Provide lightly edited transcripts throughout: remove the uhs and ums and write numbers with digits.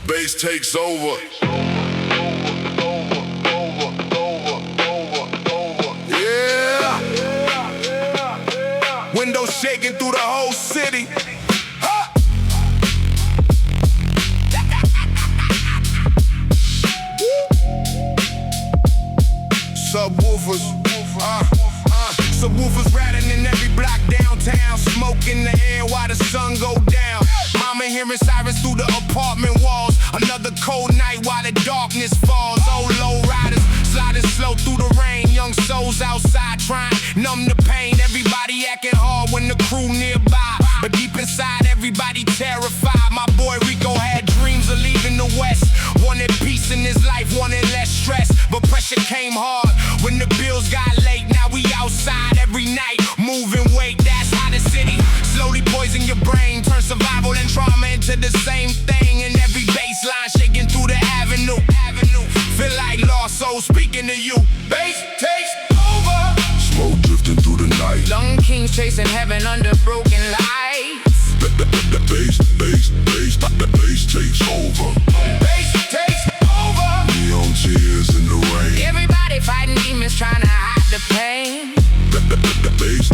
bass takes over. Yeah. Windows shaking through the whole city. Subwoofers, subwoofers rattling in every block downtown, smoke in the air while the sun go down. Mama hearing sirens through the apartment walls. Another cold night while the darkness falls. Old low riders sliding slow through the rain. Young souls outside trying numb the pain. Everybody acting hard when the crew nearby, but deep inside everybody terrified. My boy Rico had dreams of leaving the West. Wanted peace in his life, wanted less stress, but pressure came hard when the bills got late. Now we outside every night, moving weight. That's how the city slowly poison your brain, turn survival and trauma into the same thing. And every baseline shaking through the avenue. Feel like lost souls speaking to you. Bass takes over. Smoke drifting through the night. Young kings chasing heaven under broken lights. Bass takes over. Bass takes over. Neon tears in the rain. Everybody fighting demons trying to hide the pain. Bass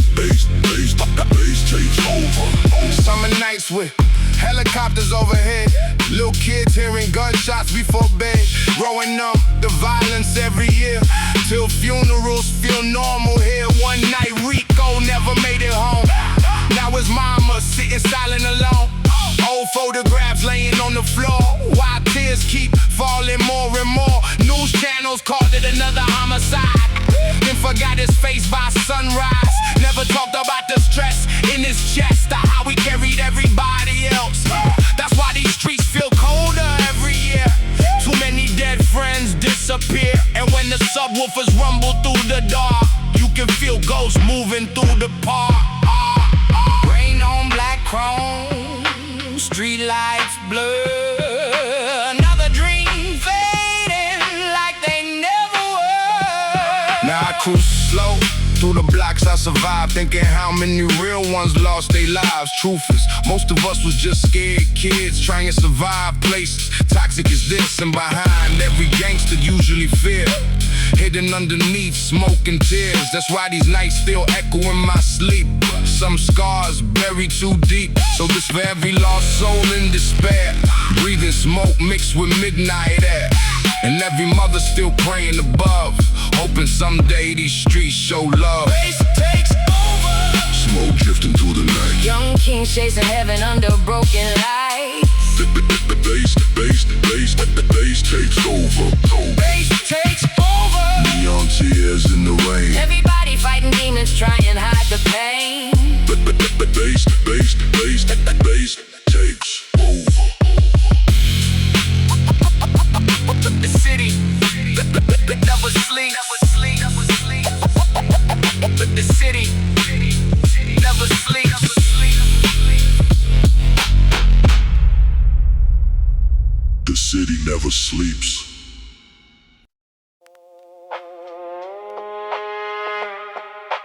takes over. Summer nights with helicopters overhead. Little kids hearing gunshots before bed. Growing up, the violence every year, till funerals feel normal here. One night Rico never made it home. Now his mama sitting silent alone. Old photographs laying on the floor, while tears keep falling more and more. News channels called it another homicide, then forgot his face by sunrise. Never talked about the stress in his chest, or how he carried everybody else. That's why these streets feel colder every year. Too many dead friends disappear, and when the subwoofers rumble through the dark, you can feel ghosts moving through the park. Rain on black chrome, street lights blur. Another dream fading like they never were. Now I cruise slow through the blocks I survived, thinking how many real ones lost their lives. Truth is, most of us was just scared kids trying to survive places toxic as this, and behind every gangster usually fear, hidden underneath smoke and tears. That's why these nights still echo in my sleep. Some scars buried too deep, so this for every lost soul in despair, breathing smoke mixed with midnight air. And every mother still praying above, hoping someday these streets show love. Bass takes over. Smoke drifting through the night. Young kings chasing heaven under broken lights. Bass takes over. Bass takes over. Neon tears in the rain. Everybody fighting demons trying to hide the pain. Bass takes over. The city never sleeps. The city never sleeps. The city never sleeps.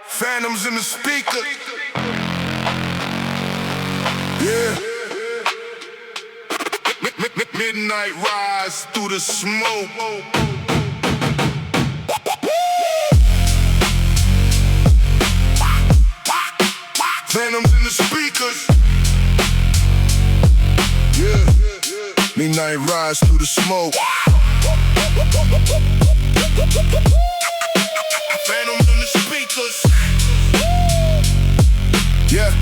Phantoms in the speaker. Yeah. Midnight rise through the smoke. Phantoms in the speakers. Yeah. Midnight rise through the smoke. Phantoms in the speakers. Yeah.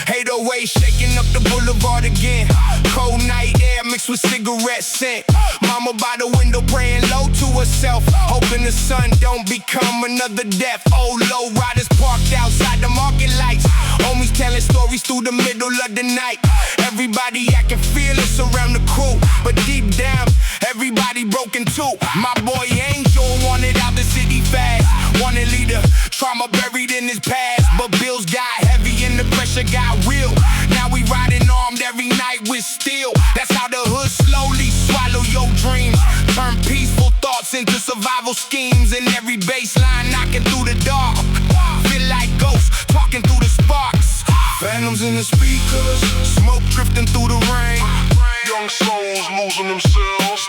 808 shaking up the boulevard again. Cold night air mixed with cigarette scent. Mama by the window praying low to herself, hoping the sun don't become another death. Old low riders parked outside the market lights. Homies telling stories through the middle of the night. Everybody acting fearless around the crew, but deep down, everybody broken too. My boy Angel wanted out the city fast, wanted leader, trauma buried in his past. But bills got heavy and the pressure got real. Now we riding armed every night with steel. That's how the hood slowly swallow your dreams, turn peaceful thoughts into survival schemes. And every baseline knocking through the dark, feel like ghosts talking through the sparks. Phantoms in the speakers, smoke drifting through the rain. Young souls losing themselves,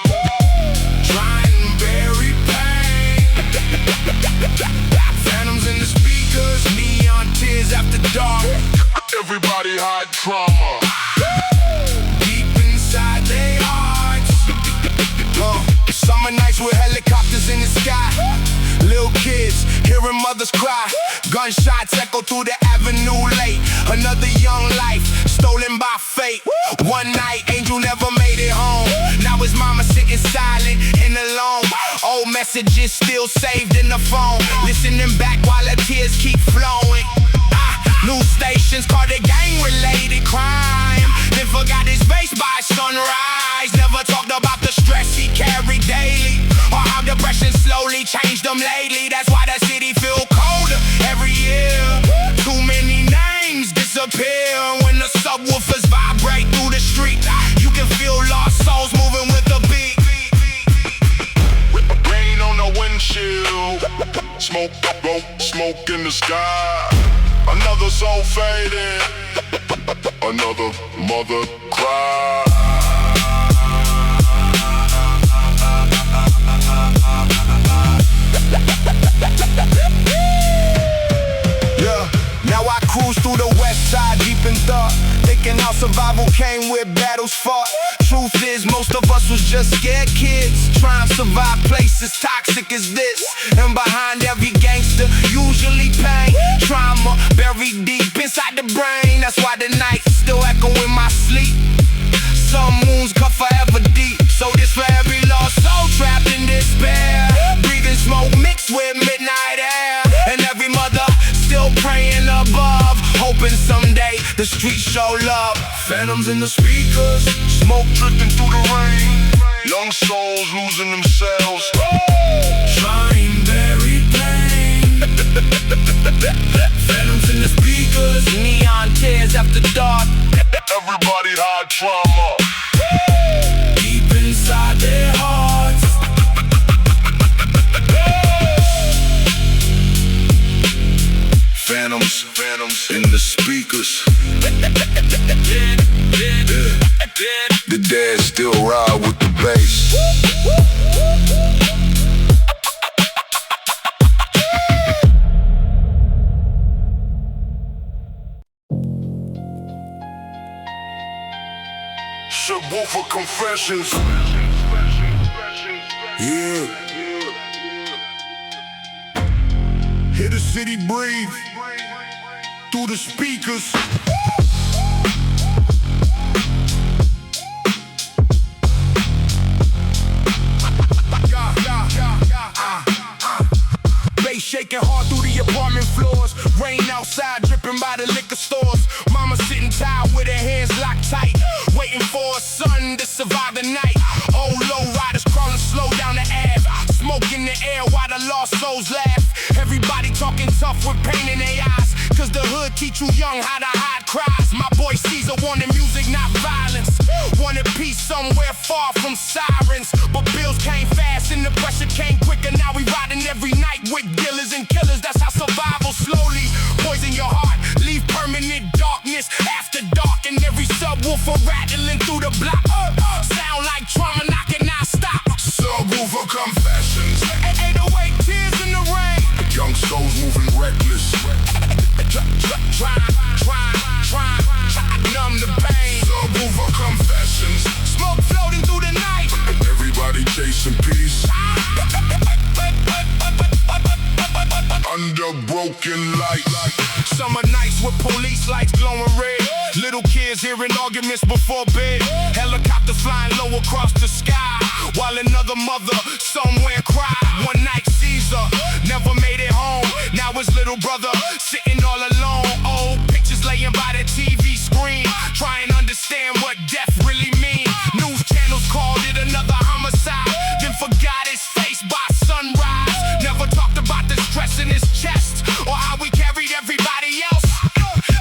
trying to bury pain. Phantoms in the speakers, neon tears after dark. Everybody hide trauma deep inside their hearts. Summer nights with helicopters in the sky. Little kids hearing mothers cry. Gunshots echo through the avenue late. Another young life stolen by fate. One night, Angel never made it home. Now his mama sitting silent and alone. Old messages still saved in the phone. Listening back while her tears keep flowing. News stations called it gang-related crime. Then forgot his face by sunrise. Never talked about the stress he carried daily, or how depression slowly changed him lately. That's why the city feel colder every year. Too many names disappear when the subwoofers vibrate through the street. You can feel lost souls moving with the beat. Rain on the windshield, smoke in the sky. Another soul fading, another mother cry. Yeah, now I cruise through the west side deep in thought, thinking how survival came with battles fought. Truth is, most of us was just scared kids, trying to survive places toxic as this. And behind every gangster, usually pain, trauma buried deep inside the brain. That's why the nights still echo in my sleep. Some wounds cut forever deep. So this for every lost soul trapped in despair, breathing smoke mixed with midnight air. And every mother still praying above, hoping someday the streets show love. Phantoms in the speakers, smoke drifting through the rain. Young souls losing themselves, trying very pain. Phantoms in the speakers, neon tears after dark. Everybody hide trauma deep inside their hearts. Phantoms in the speakers. The dead still ride with the bass. Subwoofer confessions. Yeah. Hear the city breathe through the speakers. Bass shaking hard through the apartment floors. Rain outside dripping by the liquor stores. Mama sitting tired with her hands locked tight, waiting for her son to survive the night. Old low riders crawling slow down the Ave, smoke in the air while the lost souls laugh. Everybody talking tough with pain in their eyes, cause the hood teach you young how to hide cries. My boy Caesar wanted music, not violence. Wanted peace somewhere far from sirens, but bills came fast and the pressure came quicker. Now we riding every night with dealers and killers. That's how survival slowly poison your heart, leave permanent darkness after dark. And every subwoofer rattling through the block, sound like trauma knocking, not stop. Subwoofer confessions, 808 tears in the rain. Young souls moving reckless, try numb the pain. Subwoofer confessions, smoke floating through the night. Everybody chasing peace under broken light. Summer nights with police lights glowing red. Little kids hearing arguments before bed. Helicopters flying low across the sky, while another mother somewhere cried. One night Caesar never made it home. Now his little brother sitting all alone. Old pictures laying by the TV screen, trying to understand what death really means. News channels called it another homicide, then forgot his face by sunrise. Never talked about the stress in his chest, or how we carried everybody else.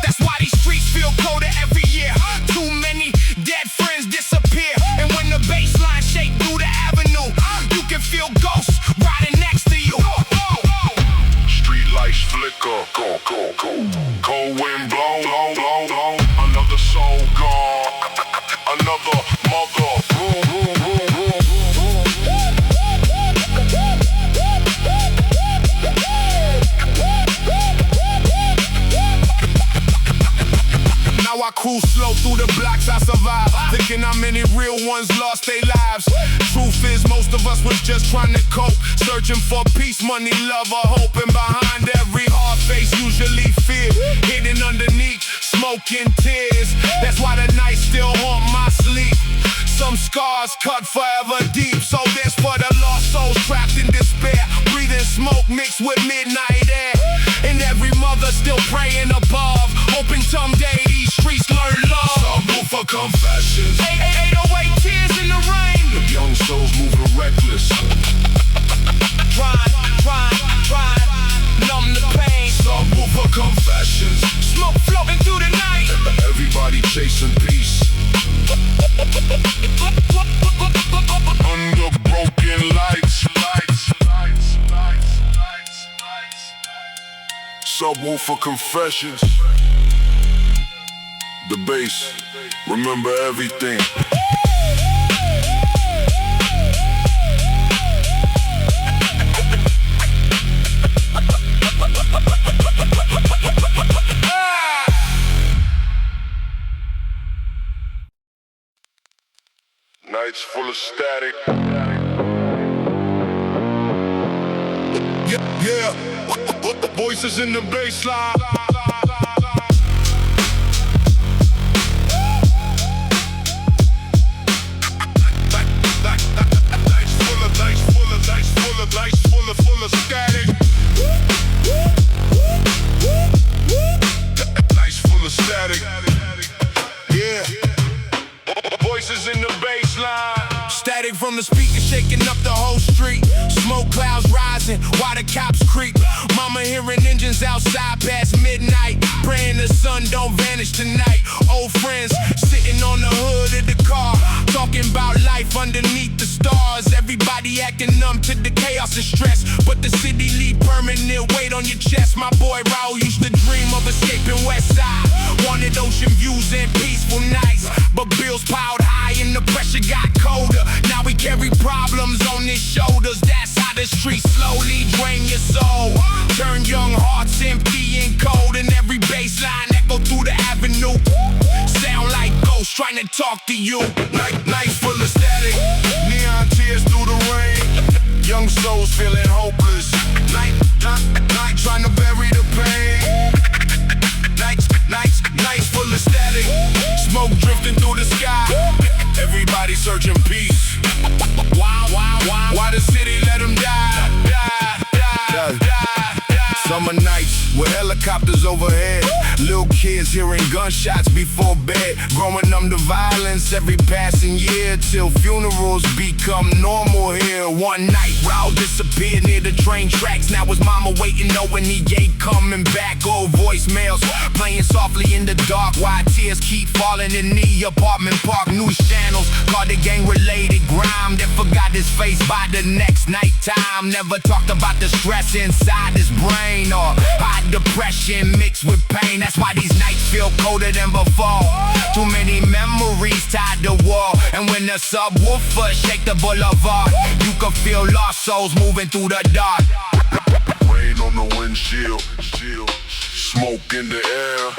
That's why these streets feel colder every year. Too many dead friends disappear, and when the baseline shake through the avenue, you can feel ghosts riding next to you. Street lights flicker, go. Too slow through the blocks I survived, thinking how many real ones lost their lives. Truth is, most of us was just trying to cope, searching for peace, money, love, or hope. And behind every hard face, usually fear, hidden underneath, smoke and tears. That's why the nights still haunt my sleep. Some scars cut forever deep. So this for the lost souls trapped in despair, breathing smoke mixed with midnight air. And every mother still praying above, hoping someday these streets learn love. Subwoofer confessions, 808 tears in the rain. The young souls moving reckless, trying, numb the pain. Subwoofer confessions, smoke floating through the night. Everybody chasing peace under broken lights. Subwoofer confessions. The bass, remember everything. Nights full of static. Yeah. Voices in the bassline. Nights full of static. Nights full of static. Yeah. Voices in the bassline. Static from the speaker shaking up the whole street. Smoke clouds rising while the cops creep. Mama hearing engines outside past midnight, praying the sun don't vanish tonight. Old friends sitting on the hood of the car, talking about life underneath the stars. Everybody acting numb to the chaos and stress, but the city leave permanent weight on your chest. My boy Raul used to dream of escaping West Side, wanted ocean views and peaceful nights, but bills piled high and the pressure got colder. Now we carry problems on his shoulders. That's how the streets slowly drain your soul, turn young hearts empty and cold. And every bassline echo through the avenue, sound like ghosts trying to talk to you. Nights full of static, neon tears through the rain. Young souls feeling hopeless. Night trying to bury the pain. Nights full of static, smoke drifting through the sky. Everybody searching peace. Why the city let them die? Summer nights with helicopters overhead, little kids hearing gunshots before bed, growing numb to violence every passing year, till funerals become normal here. One night, Raul disappeared near the train tracks. Now his mama waiting, knowing he ain't coming back. Old voicemails playing softly in the dark, while tears keep falling in the apartment park. News channels called the gang-related grime, that forgot his face by the next night time. Never talked about the stress inside his brain, or high depression mixed with pain. That's why these nights feel colder than before. Too many memories tied to war, and when the subwoofer shake the boulevard, you can feel lost souls moving through the dark. Rain on the windshield, smoke in the air.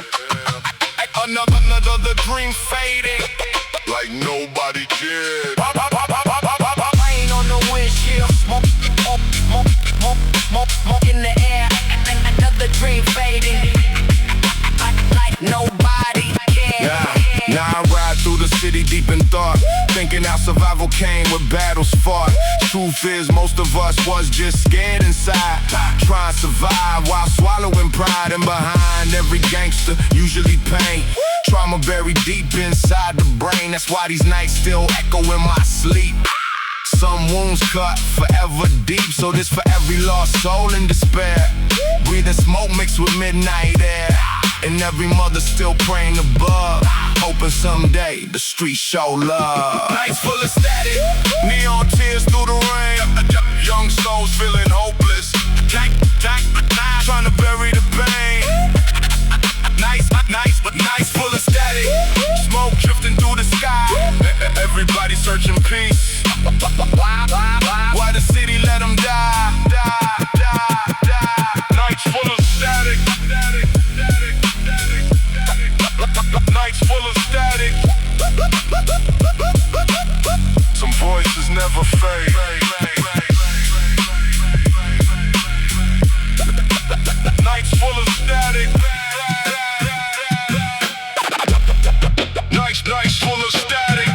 Another dream fading, like nobody cared. Rain on the windshield, smoke in the air. Another dream fading, like nobody cared. Now I ride through the city deep in thought, thinking how survival came with battles fought. Truth is, most of us was just scared inside, trying to survive while swallowing pride. And behind every gangster, usually pain, trauma buried deep inside the brain. That's why these nights still echo in my sleep. Some wounds cut forever deep, so this for every lost soul in despair, breathing smoke mixed with midnight air. And every mother still praying above, hoping someday the streets show love. Nights full of static, neon tears through the rain. Young souls feeling hopeless, trying to bury the pain. Nights full of static, smoke drifting through the sky. Everybody searching peace. Why the city let them die? Nights full of static. Nights full of Some voices never fade. Nights full of static. Nights full of static.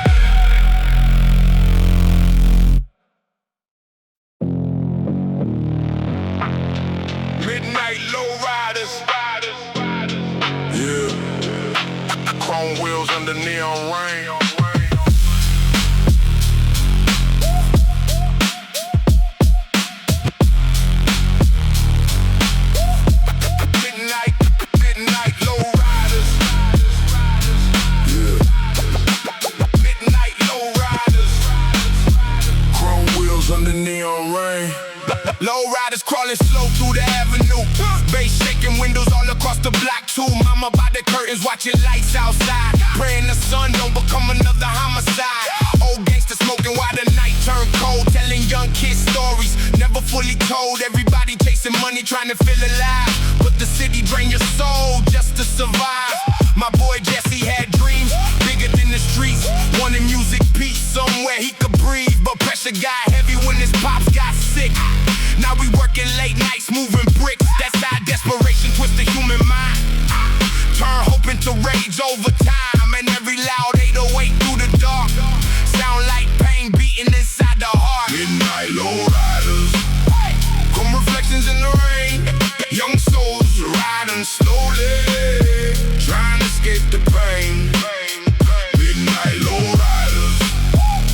Midnight low riders. Yeah. Chrome wheels under neon rain. Midnight low riders. Yeah. Midnight low riders. Chrome wheels under neon rain. Low riders crawling slow through the avenue. Bass shaking windows all across the block too. Mama by the curtains watching lights outside. Praying the sun don't become another homicide. Old gangsters smoking while the night turned cold. Telling young kids stories never fully told. Everybody chasing money trying to feel alive. But the city drain your soul just to survive. My boy Jesse had dreams bigger than the streets. Wanted music peace somewhere he could breathe. But pressure got heavy when his pops got sick. Now we working late nights moving bricks. That's how desperation twists the human mind. Turn hope into rage over time. And every loud 808 through the dark sound like pain beating inside the heart. Midnight low riders. Come reflections in the rain. Young souls riding slowly, trying to escape the pain. Midnight low riders.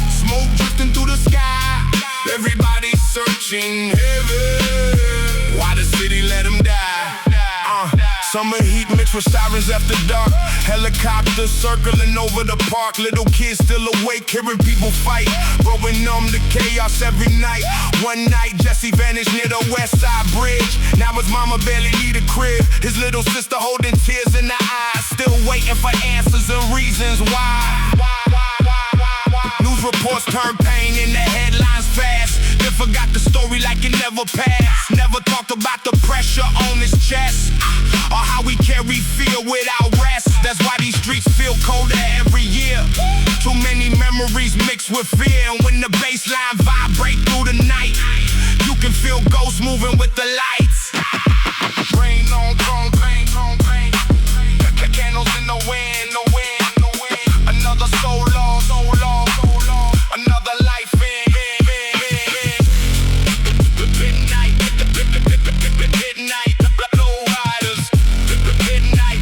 Smoke drifting through the sky. Everybody searching heaven. Why the city let them die? Summer heat mixed with sirens after dark. Helicopters circling over the park. Little kids still awake, hearing people fight. Growing numb to chaos every night. One night Jesse vanished near the West Side Bridge. Now his mama barely need a crib. His little sister holding tears in her eyes. Still waiting for answers and reasons why. News reports turn pain in the headlines fast. Then forgot the story like it never passed. Never talked about the pressure on his chest, or how we carry fear without rest. That's why these streets feel colder every year. Too many memories mixed with fear. And when the bass line vibrate through the night, you can feel ghosts moving with the lights. Rain on throne, pain. Candles in the wind, Another so long, another life in. Midnight low riders. Midnight.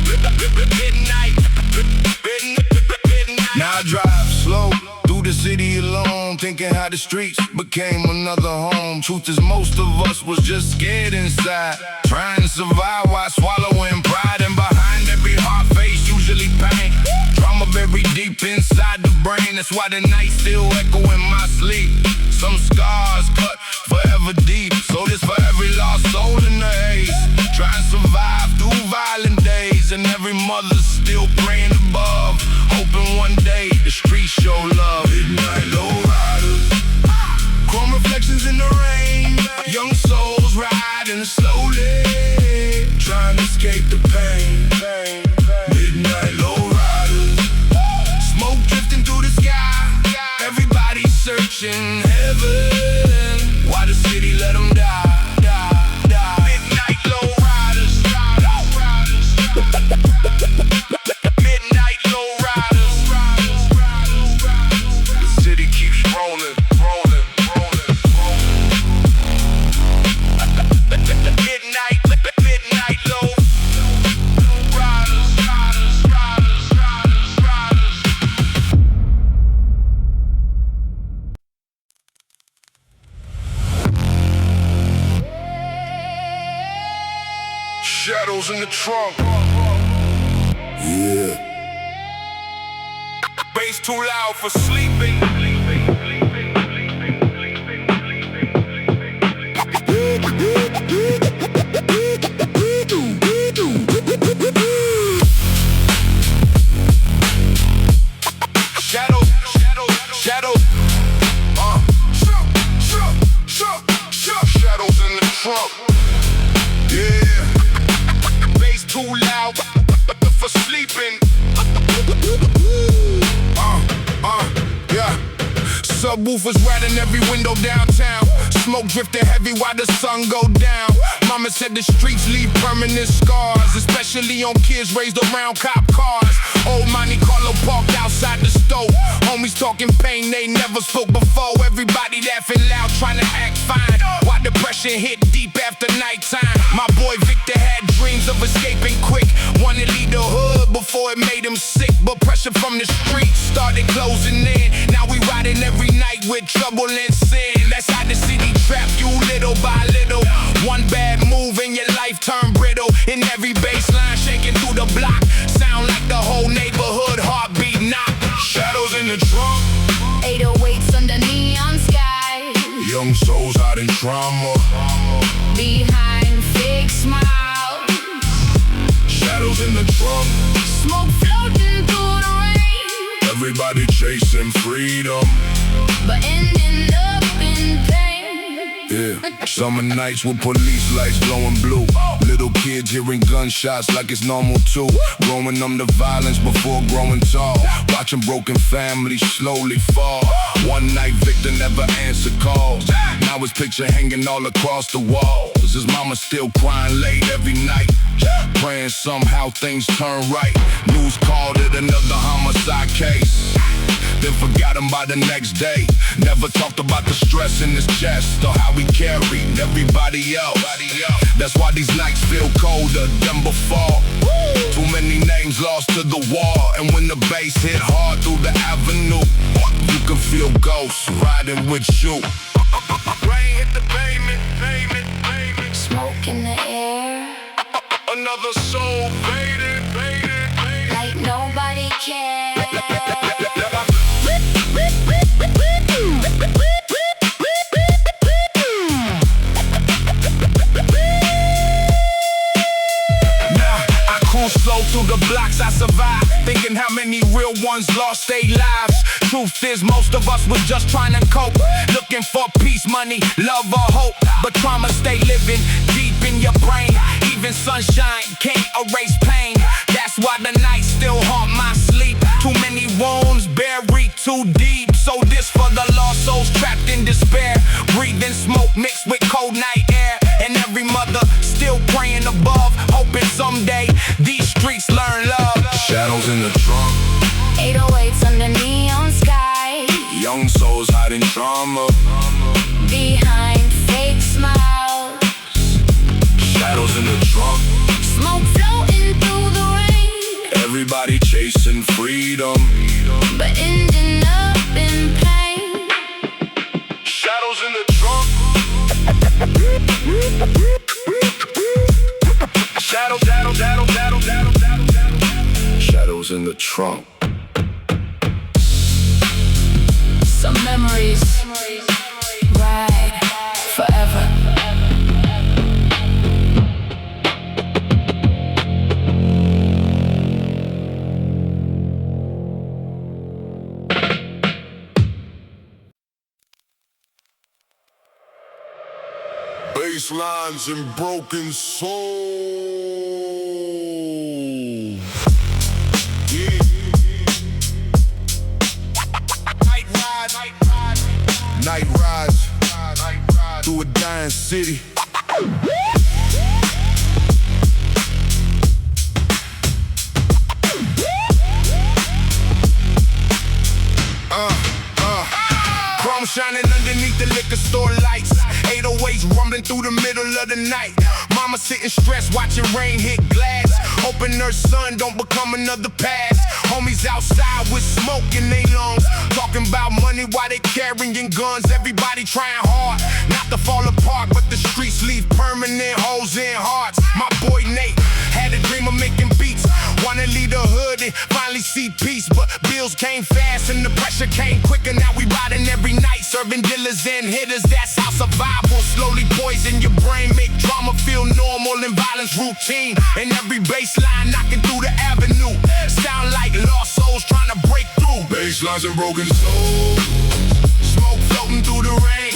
Now I drive slow through the city alone, thinking how the streets became another home. Truth is most of us was just scared inside, trying to survive while swallowing pride. And behind every hard face usually pain. Trauma buried deep inside the brain. That's why the nights still echo in my sleep. Some scars cut forever deep. So this for every lost soul in the haze, trying to survive through violent days. And every mother's still praying above, hoping one day the streets show love. Midnight low riders. Chrome reflections in the rain. Young souls riding slowly, trying to escape the pain. Midnight low riders. Smoke drifting through the sky. Everybody searching heaven. Why the city let them die? Midnight low riders. Midnight low riders. The city keeps rolling. Midnight low riders. Shadows in the trunk. Yeah. Bass too loud for sleeping. Shadows. Shadows in the trunk. Yeah. Bass too loud for sleeping. Subwoofers rattling every window downtown. Smoke drifting heavy while the sun go down. Mama said the streets leave permanent scars, especially on kids raised around cop cars. Old Monte Carlo parked outside the stove. Homies talking pain they never spoke before. Everybody laughing loud, trying to act fine, while depression hit deep after nighttime. My boy Victor had dreams of escaping quick. Wanted to leave the hood before it made him sick. But pressure from the streets started closing in. Now we riding every night with trouble and sin. That's how the city trap you little by little. One bad move and your life turned brittle. In every baseline shaking through the block, sound like the whole neighborhood heartbeat knock. Shadows in the trunk, 808s under neon sky. young souls hiding trauma. Behind fake smiles, Shadows in the trunk, smoke floating through the rain, everybody chasing freedom. but ending up in pain. Yeah, summer nights with police lights glowing blue. Little kids hearing gunshots like it's normal too. Growing them to violence before growing tall. Watching broken families slowly fall. One night Victor never answered calls. Now his picture hanging all across the walls. His mama still crying late every night, praying somehow things turn right. News called it another homicide case, then forgot him by the next day. Never talked about the stress in his chest or how he carried everybody else. That's why these nights feel colder than before. Too many names lost to the wall. And when the bass hit hard through the avenue, you can feel ghosts riding with you. Rain hit the pavement, pavement, pavement. Smoke in the air, Another soul faded, faded, faded. like nobody cares. Slow through the blocks I survived, thinking how many real ones lost their lives. Truth is most of us was just trying to cope, looking for peace, money, love or hope. But trauma stay living deep in your brain. Even sunshine can't erase pain. That's why the nights still haunt my sleep. Too many wounds buried too deep. So this for the lost souls trapped in despair, breathing smoke mixed with cold night air. And every mother still praying above, hoping someday these streets learn love. Shadows in the trunk, 808s under neon sky, young souls hiding trauma. behind fake smiles, Shadows in the trunk, smoke floating through the rain, everybody chasing freedom. but ending up in pain. Shadows in the trunk, shadows in the trunk. Some memories, right, forever. Bass lines and broken soul. Yeah. Night rides through a dying city. Chrome shining underneath the liquor store lights. 808s rumbling through the middle of the night. Mama sitting stressed, watching rain hit glass, hoping her son don't become another past. Homies outside with smoke in their lungs, talking about money while they carrying guns. Everybody trying hard not to fall apart, but the streets leave permanent holes in hearts. My boy Nate had a dream of making beats, wanna leave the hood and finally see peace. But bills came fast and the pressure came quicker. Now we riding every night, serving dealers and hitters. That's how survival slowly poison your brain, make drama feel normal and violence routine. And every bass line knocking through the avenue sound like lost souls trying to break through. Bass lines and broken souls, smoke floating through the rain.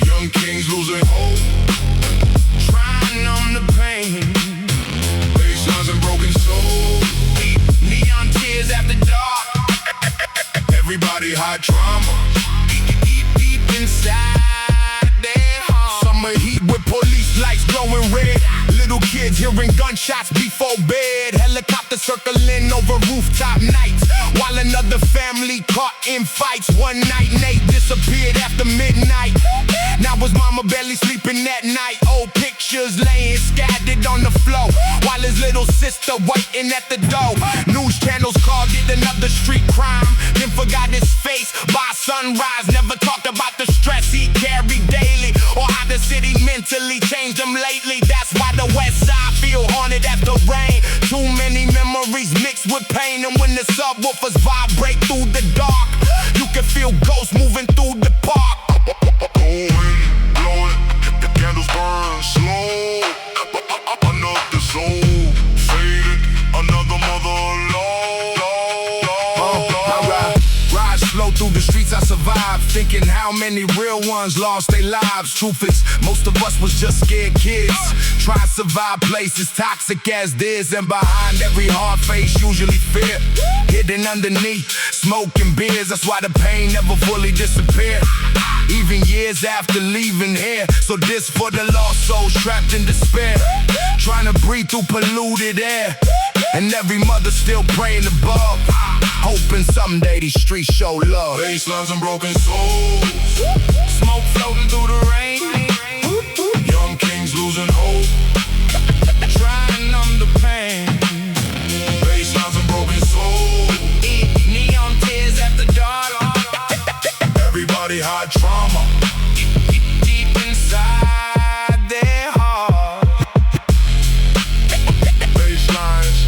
Young kings losing hope, trying to numb the pain. Bass lines and broken souls, neon tears after dark. Everybody hide trauma. hearing gunshots before bed. Helicopters circling over rooftop nights, while another family caught in fights. One night Nate disappeared after midnight. Now his mama barely sleeping that night. Old pictures laying scattered on the floor, while his little sister waiting at the door. News channels called it another street crime, then forgot his face by sunrise. Never talked about the stress he carried daily, or how the city mentally changed him lately. That's why the west side feel haunted after rain. Too many memories mixed with pain, and when the subwoofers vibrate through the dark, you can feel ghosts moving through the park. Going, blowing, the candles burn slow. Another soul faded, another mother lost. I ride slow through the streets, I survived, thinking how many real ones lost their lives. Truth is, most of us was just scared kids, trying to survive places toxic as this. And behind every hard face, usually fear, hidden underneath smoke and beers. That's why the pain never fully disappeared, even years after leaving here. So this for the lost souls trapped in despair, trying to breathe through polluted air. And every mother still praying above, hoping someday these streets show love. Basslines and broken souls, Smoke floating through the rain, young kings losing hope. trying to numb the pain. Basslines and broken souls, Neon tears after dark, everybody hide trauma. deep inside their heart. Basslines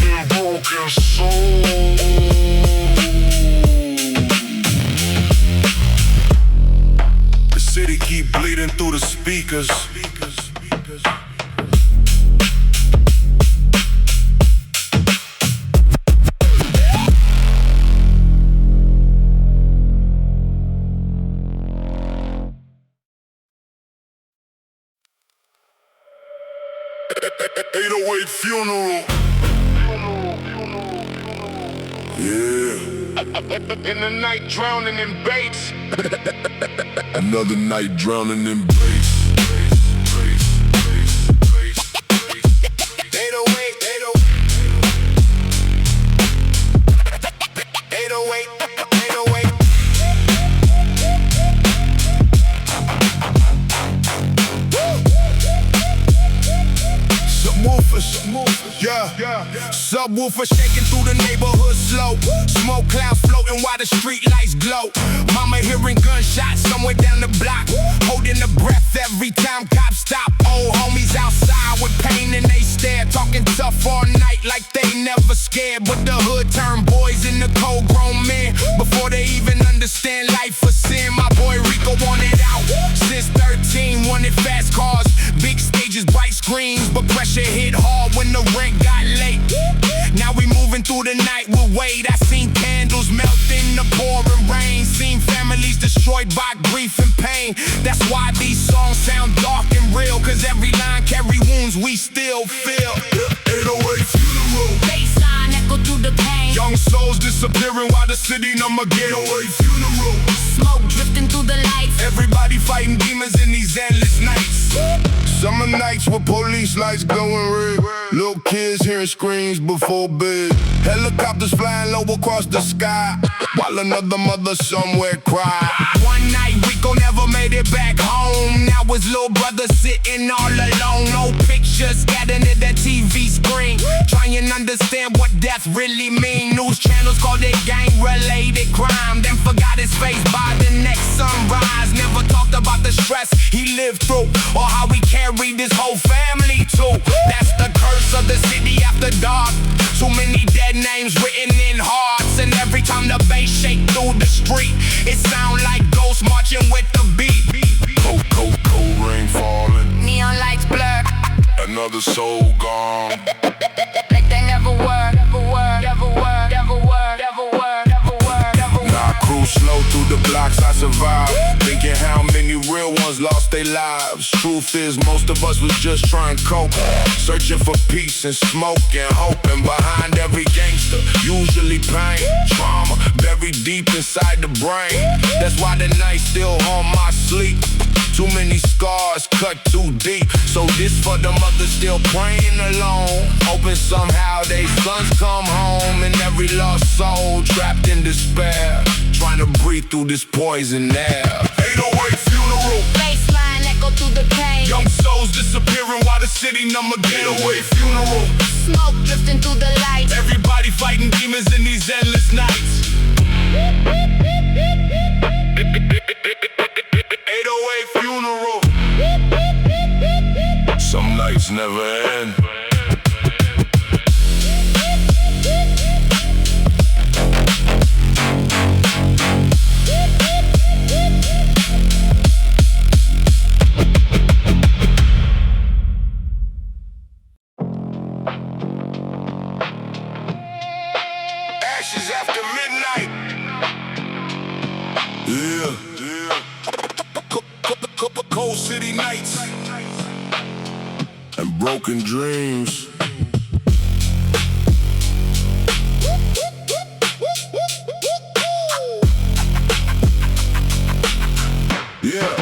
and broken souls. The city keep bleeding through the speakers. 808 funeral. Yeah. In the night drowning in bass, Another night drowning in bass. 808, 808, 808. Subwoofers, yeah. Subwoofer shaking through the neighborhood slow. Smoke clouds floating while the street lights glow. Mama hearing gunshots somewhere down the block, holding her breath every time cops stop. Old homies outside with pain and they stare, talking tough all night like they never scared. But the hood turned boys into cold grown men before they even understand life or sin. My boy Rico wanted out since 13, wanted fast cars, big stages, bright screens, but pressure hit hard when the rent got late. Now we moving through the night with weight. I seen candles melt in the pouring rain, seen families destroyed by grief and pain. That's why these songs sound dark and real, cause every line carry wounds we still feel. 808 funeral. Baseline echo through the pain. Young souls disappearing while the city number get 808 funeral. Smoke drifting through the lights. Everybody fighting demons in these endless nights. Summer nights with police lights glowing red. Little kids hearing screams before bed. Helicopters flying low across the sky, while another mother somewhere cried. One night Rico never made it back home. Now his little brother sitting all alone. No pictures scattered at that TV screen, trying to understand what death really mean. News channels called it gang-related crime, then forgot his face by the next sunrise. Never talked about the stress he lived through, or how he carried his whole family too. That's the curse of the city after dark. Too many dead names written in hearts, and every time the bass shake through the street, it sound like ghosts marching with the beat. Cold rain falling, Neon lights blur, another soul gone. like they never were, never were, never were, never were, never were, never were, never were. Now I cruise slow through the blocks, I survived, thinking how many real ones lost their lives. Truth is, most of us was just trying to cope, searching for peace and smoke and hope. And behind every gangster, usually pain, trauma, buried buried deep inside the brain. That's why the night still haunt my sleep. Too many scars cut too deep. So this for the mothers still praying alone, hoping somehow they sons come home. And every lost soul trapped in despair, trying to breathe through this poison air. 808 funeral, Baseline echo through the pain. young souls disappearing while the city number getaway funeral. Smoke drifting through the lights. Everybody fighting demons in these endless nights. 808 funeral. Some nights never end. Ashes after midnight. Yeah. Cold city nights and broken dreams. Yeah.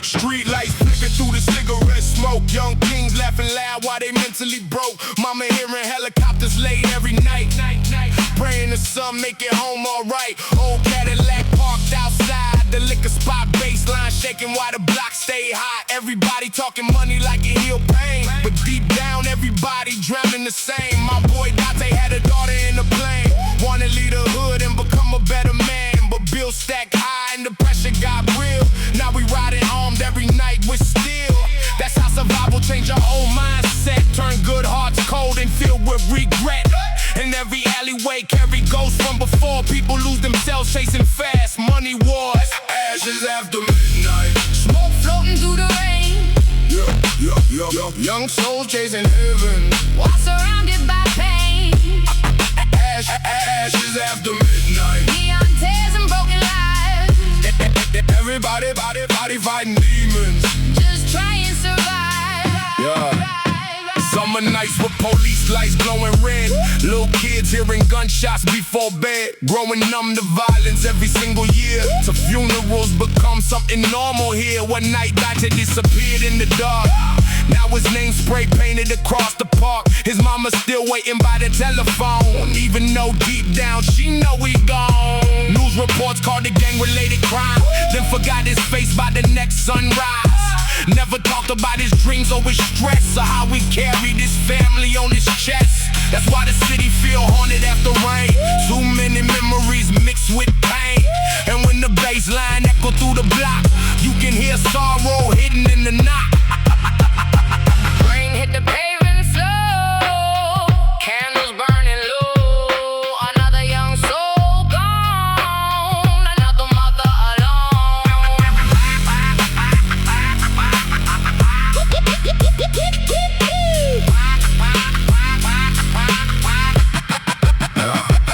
Street lights flicker through the cigarette smoke. Young kings laughing loud while they mentally broke. Mama hearing helicopters late every night. Praying the sun make it home alright. Old Cadillac parked outside the liquor spot. Baseline shaking while the block stay hot. Everybody talking money like it heal pain, but deep down everybody drowning the same. My boy Dante had a daughter in the plane. Wanna lead the hood and become a better man, but bills stacked high and the pressure got real. Now we riding armed every night with steel. That's how survival changed our whole mindset. Turn good hearts cold and filled with regret. In every alleyway carry ghosts from before. People lose themselves chasing fast money wars. Ashes after midnight. Smoke floating through the rain. Young souls chasing heaven. While surrounded by pain. Ashes after midnight. Neon tears and broken lives. Everybody fighting demons. Just try and survive. Yeah. Summer nights with police lights glowing red. Little kids hearing gunshots before bed. Growing numb to violence every single year. To funerals become something normal here. One night Dante disappeared in the dark. Now his name spray painted across the park. His mama still waiting by the telephone. Even though deep down she know he gone. News reports called it gang-related crime. Then forgot his face by the next sunrise. Never talked about his dreams or his stress, or how he carried his family on his chest. That's why the city feel haunted after rain. Too many memories mixed with pain. And when the bass line echo through the block, you can hear sorrow hidden in the knock. Rain hit the pavement slow. Candles burning low. Another young soul gone. Another mother alone.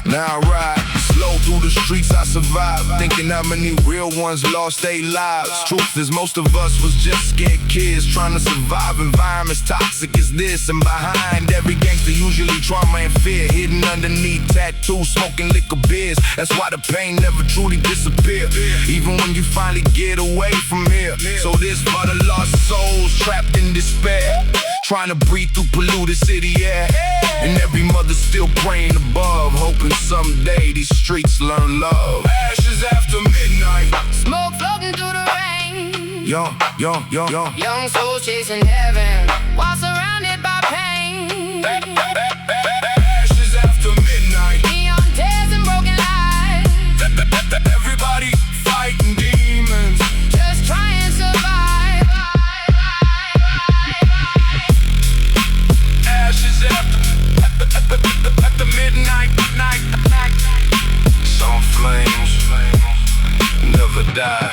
Now I ride slow through the streets, I survive. Thinking how many real ones lost their lives. Truth is most of us was just scared kids trying to survive environments toxic as this. And behind every gangster usually trauma and fear, hidden underneath tattoos, smoking liquor beers. That's why the pain never truly disappear, even when you finally get away from here. So this for the lost souls trapped in despair, trying to breathe through polluted city air. And every mother still praying above, hoping someday these streets learn love. Ashes after midnight. Smoke floating through the rain. Young. Young souls chasing heaven while surrounded by pain. Ashes after midnight. Neon tears and broken lives. Everybody fighting demons. Just try and survive. Ashes after midnight. Some flames never die.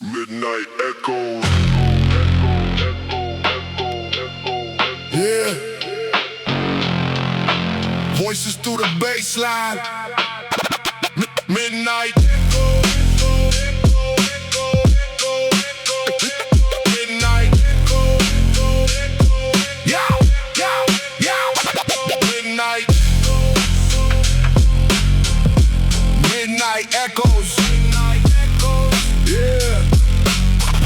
Midnight echoes. Yeah. Voices through the baseline. Midnight. Midnight. Yo, yo, yo. Midnight. Midnight echoes. Yeah.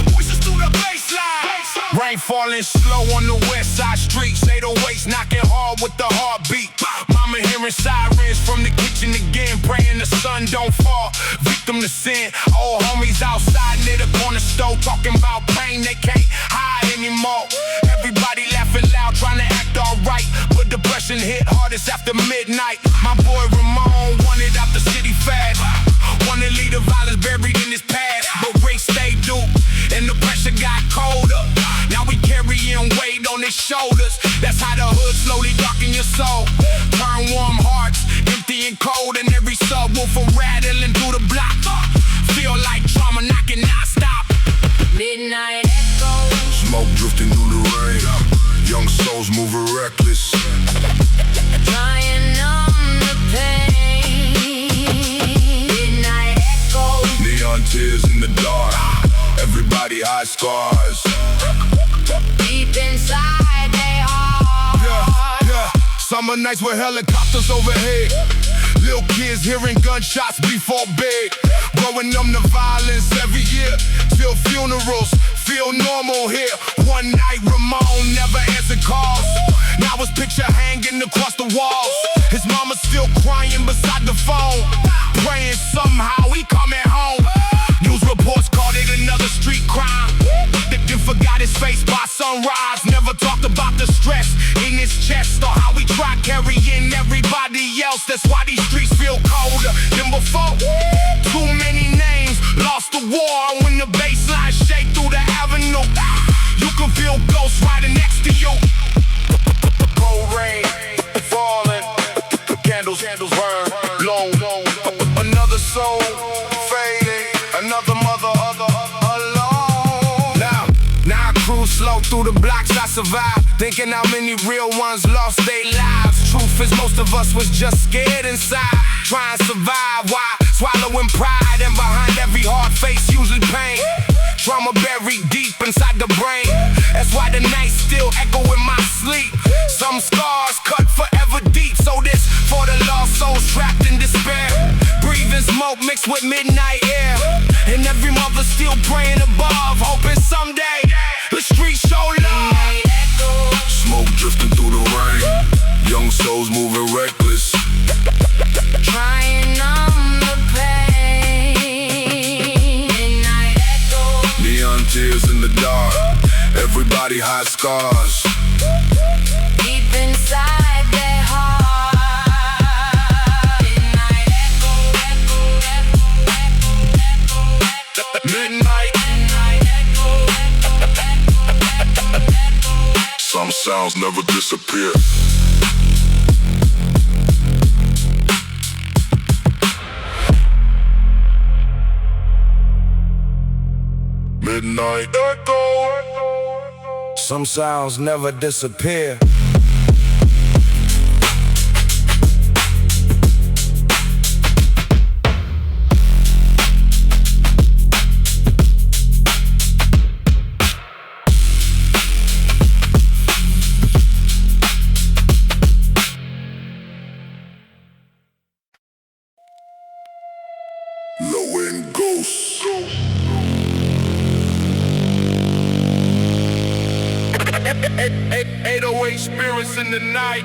Voices through the baseline. Rain falling slow on the west side streets. 808s knocking hard with the heartbeat. Mama hearing sirens from the kitchen again, praying the sun don't fall. Victim to sin. Old homies outside near the corner store talking about pain they can't hide anymore. Everybody laughing loud, trying to act alright, but depression hit hardest after midnight. My boy Ramon wanted out the city fast. Wanted to leave the violence buried in his past, but Ring stayed duped and the pressure got colder. Now we carrying weight on his shoulders. That's how the hood slowly darken your soul. Turn warm hearts, empty and cold, and every subwoofer rattling through the block. Feel like trauma knocking non-stop. Midnight echoes. Smoke drifting through the rain. Young souls moving reckless. Trying numb the pain. Midnight echoes. Neon tears in the dark. Everybody hide scars. Deep inside they heart. Yeah, yeah. Summer nights with helicopters overhead. Little kids hearing gunshots before bed. Growing numb to violence every year. Till funerals feel normal here. One night Ramon never answered calls. Now his picture hanging across the walls. His mama still crying beside the phone, praying somehow he coming home. News reports called it another street crime. Then forgot his face by sunrise. Never talked about the stress in his chest or how he tried carrying everybody else. That's why these streets feel colder than before. Too many names lost the war. When the baseline shake through the avenue, you can feel ghosts riding next to you. Cold rain falling, candles burn, long. Another soul fading, another mother alone. Now I cruise slow through the blocks I survived, thinking how many real ones lost their lives. Truth is most of us was just scared inside, trying to survive while swallowing pride. And behind every hard face usually pain. Trauma buried deep inside the brain. That's why the nights still echo in my sleep. Some scars cut forever deep. So this for the lost souls trapped in despair. Breathing smoke mixed with midnight air. And every mother still praying above, hoping someday the streets show love. Smoke drifting through the rain. Young souls moving reckless. Trying numb the pain. Midnight echoes. Neon tears in the dark. Everybody hide scars. Deep inside their heart. Midnight echoes. Midnight. Some sounds never disappear. Midnight echo. Some sounds never disappear. Low end ghosts. 808 spirits in the night.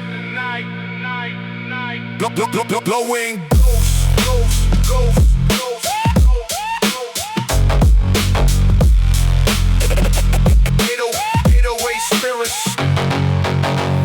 Blowing ghosts. 808 spirits.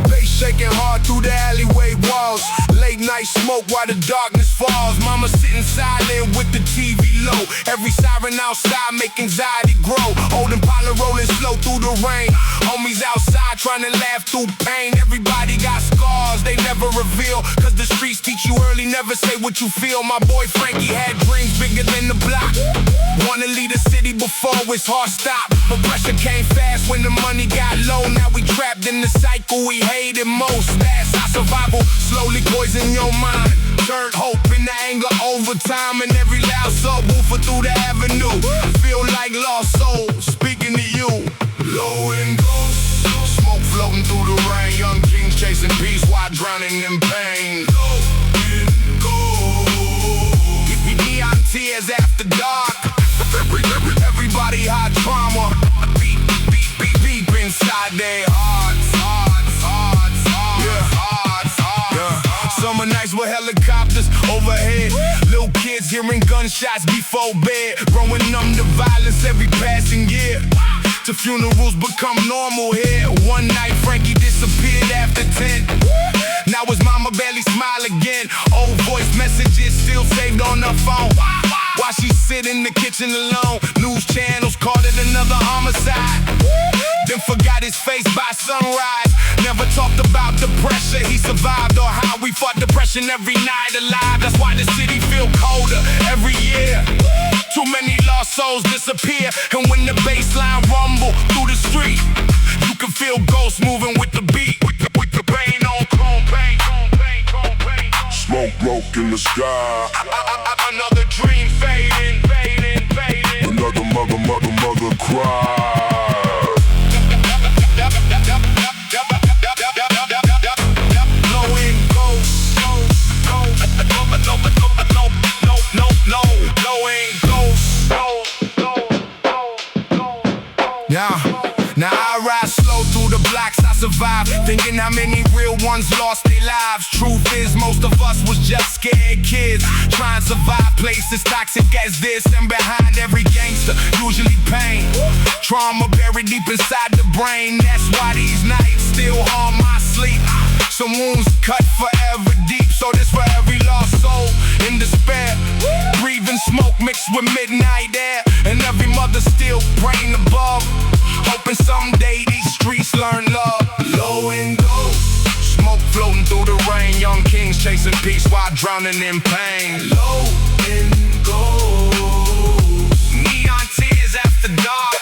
Bass shaking hard through the alleyway walls. Late night smoke while the darkness falls. Mama sitting silent with the TV low. Every siren outside make anxiety grow. Old Impala and rolling slow through the rain. Homies outside trying to laugh through pain. Everybody got scars they never reveal, cause the streets teach you early, never say what you feel. My boy Frankie had dreams bigger than the block. Wanna lead a city before his heart stopped, but pressure came fast when the money got low. Now we trapped in the cycle we hated most. That's our survival, slowly poison your mind. Turned hope into anger over time, and every loud subwoofer through the avenue. Feel like lost souls speaking to you. Low and ghost, smoke floating through the rain. Young kings chasing peace while drowning in pain. Low and ghost, neon tears after dark. Everybody hot trauma, beat, beat, beat, beat inside their hearts. Summer nights with helicopters overhead. Little kids hearing gunshots before bed. Growing numb to violence every passing year. To funerals become normal here. One night Frankie disappeared after 10. Now his mama barely smile again. Old voice messages still saved on her phone. While she sit in the kitchen alone, news channels called it another homicide. Then forgot his face by sunrise. Never talked about the pressure he survived, or how we fought depression every night alive. That's why the city feel colder every year. Too many lost souls disappear, and when the bass line rumble through the street, you can feel ghosts moving with the beat. With the pain on chrome paint. Smoke broke in the sky. Another dream fading, fading, fading. Another mother cry. Blowing ghosts, Now I ride slow through the blocks, I survive, thinking how many real ones lost their lives. Truth is, most of us was just scared kids, trying to survive places toxic as this. And behind every gangster, usually pain, trauma buried deep inside the brain. That's why these nights still haunt my sleep. Some wounds cut forever deep, so this for every lost soul in despair. Breathing smoke mixed with midnight air, and every mother still praying above, hoping someday these streets learn love. Low and ghost, smoke floating through the rain. Young kings chasing peace while drowning in pain. Low and ghost, neon tears after dark.